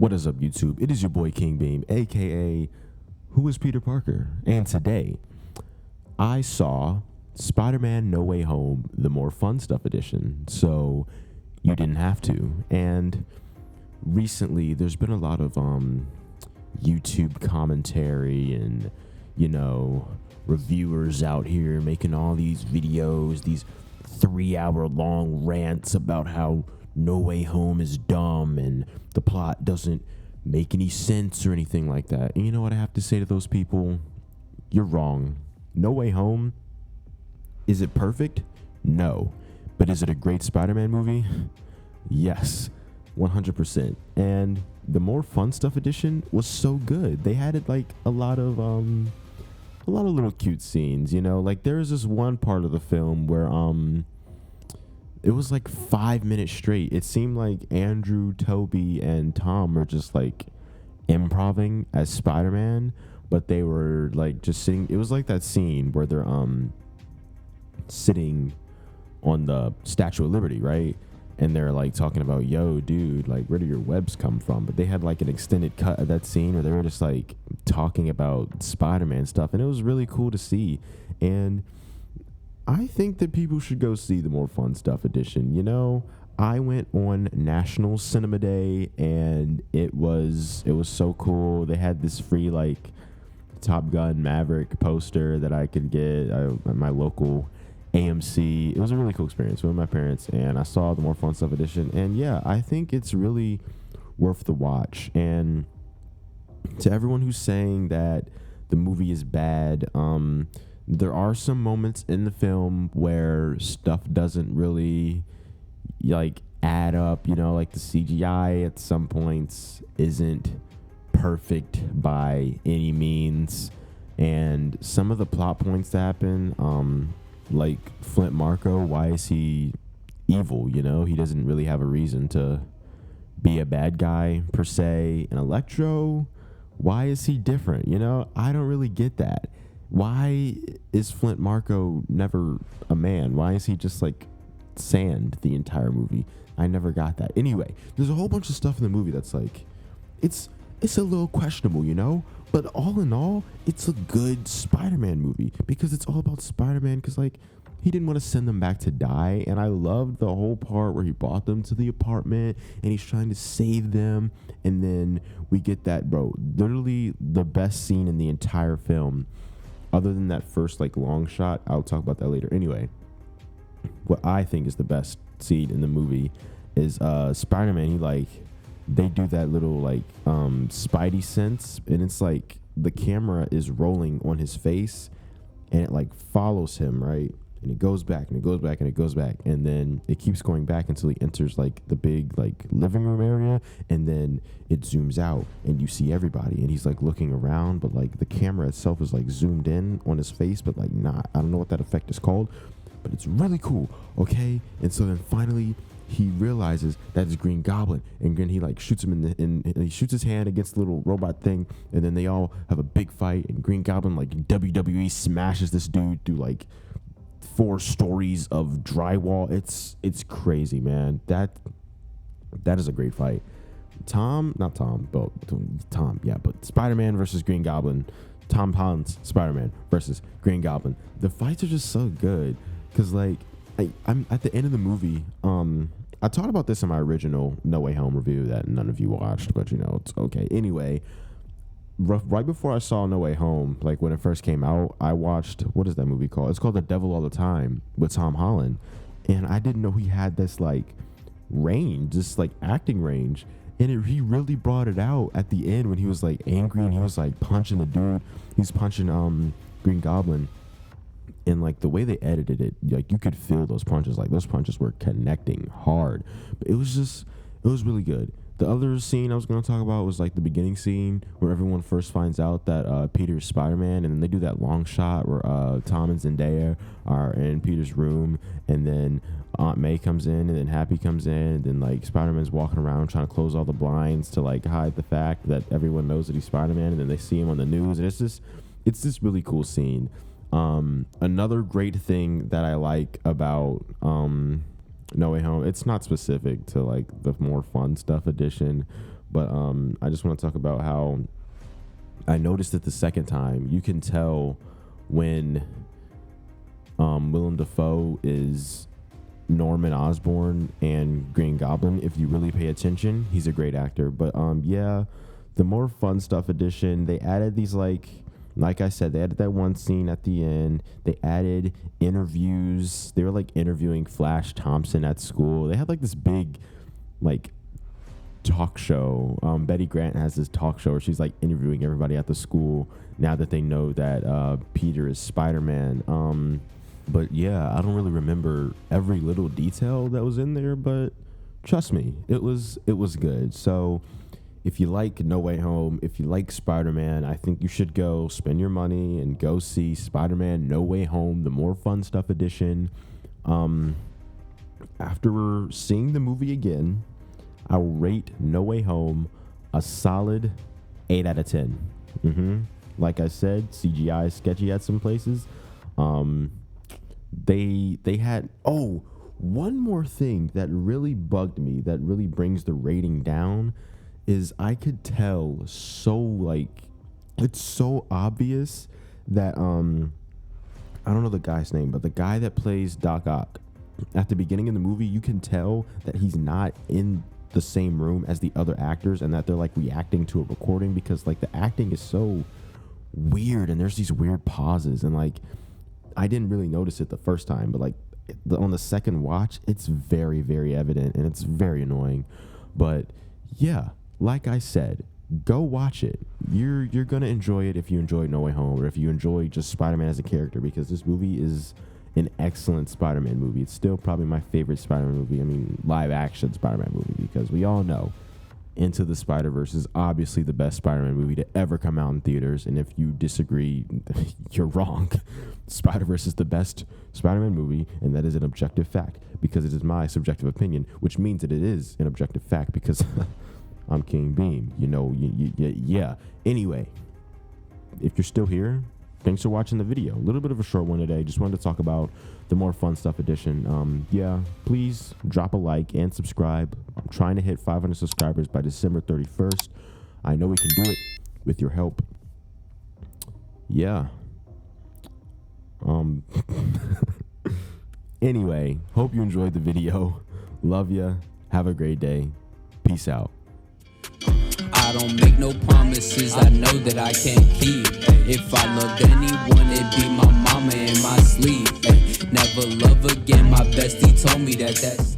What is up, YouTube? It is your boy King Beam, aka Who is Peter Parker? And today, I saw Spider-Man No Way Home, the More Fun Stuff edition. So you didn't have to. And recently, there's been a lot of YouTube commentary and, reviewers out here making all these videos, these 3-hour long rants about how No Way Home is dumb and the plot doesn't make any sense or anything like that. And you know what I have to say to those people? You're wrong. No Way Home, is it perfect? No. But is it a great Spider-Man movie? Yes, 100%. And the More Fun Stuff edition was so good. They had it like a lot of little cute scenes, like there's this one part of the film where it was like 5 minutes straight. It seemed like Andrew, Toby, and Tom were just like improving as Spider-Man, but they were like just sitting. It was like that scene where they're sitting on the Statue of Liberty, right? And they're like talking about, yo, dude, like where do your webs come from? But they had like an extended cut of that scene where they were just like talking about Spider-Man stuff, and it was really cool to see. And I think that people should go see the More Fun Stuff edition. I went on National Cinema Day, and it was so cool. They had this free like Top Gun Maverick poster that I could get at my local AMC. It was a really cool experience with my parents, and I saw the More Fun Stuff edition. And yeah, I think it's really worth the watch. And to everyone who's saying that the movie is bad, there are some moments in the film where stuff doesn't really like add up, like the CGI at some points isn't perfect by any means, and some of the plot points that happen, like Flint Marko, why is he evil? He doesn't really have a reason to be a bad guy per se. And Electro, why is he different? I don't really get that. Why is Flint Marko never a man? Why is he just like sand the entire movie? I never got that. Anyway, there's a whole bunch of stuff in the movie that's like, it's a little questionable, but all in all, it's a good Spider-Man movie because it's all about Spider-Man, because like he didn't want to send them back to die. And I loved the whole part where he brought them to the apartment and he's trying to save them. And then we get that, literally the best scene in the entire film, other than that first like long shot. I'll talk about that later. Anyway, what I think is the best scene in the movie is Spider-Man. They do that little like Spidey sense, and it's like the camera is rolling on his face and it like follows him, right? And it goes back and it goes back and it goes back, and then it keeps going back until he enters like the big like living room area, and then it zooms out and you see everybody, and he's like looking around, but like the camera itself is like zoomed in on his face, but like not. I don't know what that effect is called, but it's really cool. Okay, and so then finally he realizes that it's Green Goblin, and then he like shoots him and he shoots his hand against the little robot thing, and then they all have a big fight, and Green Goblin like WWE smashes this dude through like 4 stories of drywall. It's crazy, man. That is a great fight. But Spider-Man versus Green Goblin, Tom Holland's Spider-Man versus Green Goblin. The fights are just so good because like I'm at the end of the movie. I talked about this in my original No Way Home review that none of you watched, but it's okay. Anyway, right before I saw No Way Home, like when it first came out, I watched, what is that movie called? It's called The Devil All the Time with Tom Holland. And I didn't know he had this like range, this like acting range. And he really brought it out at the end when he was like angry and he was like punching the dude. He's punching Green Goblin. And like the way they edited it, like you could feel those punches. Like those punches were connecting hard. But it was really good. The other scene I was going to talk about was like the beginning scene where everyone first finds out that Peter's Spider-Man, and then they do that long shot where Tom and Zendaya are in Peter's room, and then Aunt May comes in, and then Happy comes in, and then like Spider-Man's walking around trying to close all the blinds to like hide the fact that everyone knows that he's Spider-Man, and then they see him on the news, and it's this really cool scene. Another great thing that I like about No Way Home, it's not specific to like the More Fun Stuff edition, But I just want to talk about how I noticed it the second time. You can tell when Willem Dafoe is Norman Osborn and Green Goblin. If you really pay attention, he's a great actor. But yeah, the more fun stuff edition, they added these like I said, they added that one scene at the end. They added interviews. They were like interviewing Flash Thompson at school. They had like this big like talk show. Betty Grant has this talk show where she's like interviewing everybody at the school now that they know that Peter is Spider-Man. But yeah, I don't really remember every little detail that was in there, but trust me, it was good. So if you like No Way Home, if you like Spider-Man, I think you should go spend your money and go see Spider-Man No Way Home, the more fun stuff edition. After seeing the movie again, I will rate No Way Home a solid 8 out of 10. Like I said, CGI is sketchy at some places. They had one more thing that really bugged me, that really brings the rating down, is I could tell it's so obvious that I don't know the guy's name, but the guy that plays Doc Ock at the beginning of the movie, you can tell that he's not in the same room as the other actors and that they're like reacting to a recording, because like the acting is so weird and there's these weird pauses, and like I didn't really notice it the first time, but like on the second watch, it's very, very evident and it's very annoying. But yeah, like I said, go watch it. You're gonna enjoy it if you enjoy No Way Home, or if you enjoy just Spider-Man as a character, because this movie is an excellent Spider-Man movie. It's still probably my favorite Spider-Man movie. I mean, live action Spider-Man movie, because we all know Into the Spider-Verse is obviously the best Spider-Man movie to ever come out in theaters. And if you disagree, you're wrong. Spider-Verse is the best Spider-Man movie, and that is an objective fact, because it is my subjective opinion, which means that it is an objective fact because I'm King Beam. Yeah. Anyway, if you're still here, thanks for watching the video. A little bit of a short one today. Just wanted to talk about the more fun stuff edition. Yeah, please drop a like and subscribe. I'm trying to hit 500 subscribers by December 31st. I know we can do it with your help. Yeah. Anyway, hope you enjoyed the video. Love ya. Have a great day. Peace out. I don't make no promises I know that I can't keep. If I loved anyone, it'd be my mama in my sleep. Never love again, my bestie told me that that's